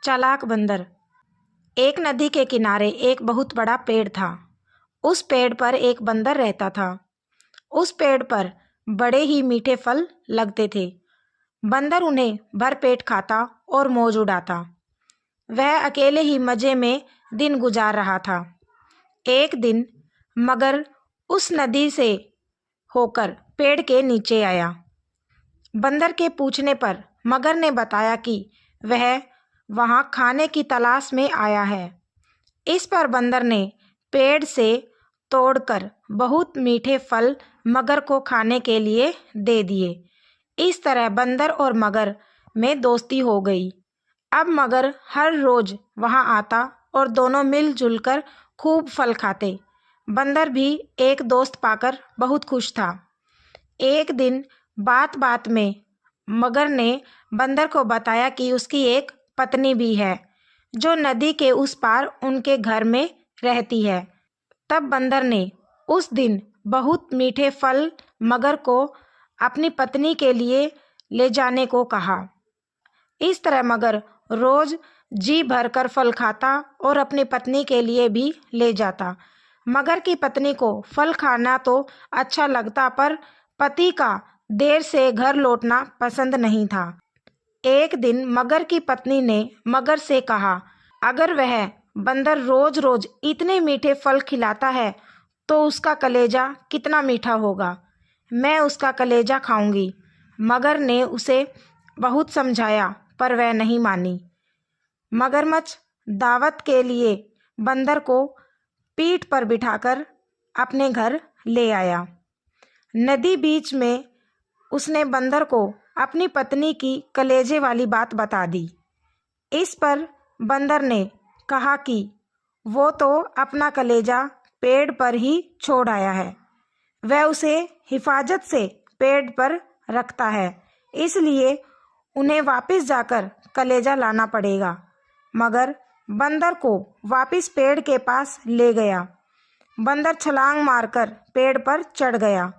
चालाक बंदर। एक नदी के किनारे एक बहुत बड़ा पेड़ था। उस पेड़ पर एक बंदर रहता था। उस पेड़ पर बड़े ही मीठे फल लगते थे। बंदर उन्हें भरपेट खाता और मौज उड़ाता। वह अकेले ही मज़े में दिन गुजार रहा था। एक दिन मगर उस नदी से होकर पेड़ के नीचे आया। बंदर के पूछने पर मगर ने बताया कि वह वहाँ खाने की तलाश में आया है। इस पर बंदर ने पेड़ से तोड़कर बहुत मीठे फल मगर को खाने के लिए दे दिए। इस तरह बंदर और मगर में दोस्ती हो गई। अब मगर हर रोज़ वहाँ आता और दोनों मिलजुल कर खूब फल खाते। बंदर भी एक दोस्त पाकर बहुत खुश था। एक दिन बात बात में मगर ने बंदर को बताया कि उसकी एक पत्नी भी है जो नदी के उस पार उनके घर में रहती है। तब बंदर ने उस दिन बहुत मीठे फल मगर को अपनी पत्नी के लिए ले जाने को कहा। इस तरह मगर रोज़ जी भर कर फल खाता और अपनी पत्नी के लिए भी ले जाता। मगर की पत्नी को फल खाना तो अच्छा लगता पर पति का देर से घर लौटना पसंद नहीं था। एक दिन मगर की पत्नी ने मगर से कहा, अगर वह बंदर रोज़ रोज़ इतने मीठे फल खिलाता है तो उसका कलेजा कितना मीठा होगा। मैं उसका कलेजा खाऊंगी। मगर ने उसे बहुत समझाया पर वह नहीं मानी। मगरमच्छ दावत के लिए बंदर को पीठ पर बिठाकर अपने घर ले आया। नदी बीच में उसने बंदर को अपनी पत्नी की कलेजे वाली बात बता दी। इस पर बंदर ने कहा कि वो तो अपना कलेजा पेड़ पर ही छोड़ आया है। वह उसे हिफाजत से पेड़ पर रखता है, इसलिए उन्हें वापस जाकर कलेजा लाना पड़ेगा। मगर बंदर को वापस पेड़ के पास ले गया। बंदर छलांग मारकर पेड़ पर चढ़ गया।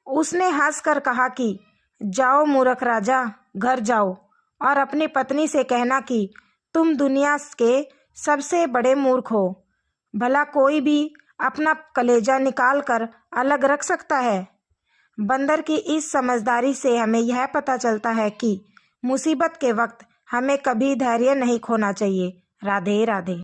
उसने हंसकर कहा कि जाओ मूर्ख राजा, घर जाओ और अपनी पत्नी से कहना कि तुम दुनिया के सबसे बड़े मूर्ख हो। भला कोई भी अपना कलेजा निकाल कर अलग रख सकता है। बंदर की इस समझदारी से हमें यह पता चलता है कि मुसीबत के वक्त हमें कभी धैर्य नहीं खोना चाहिए। राधे राधे।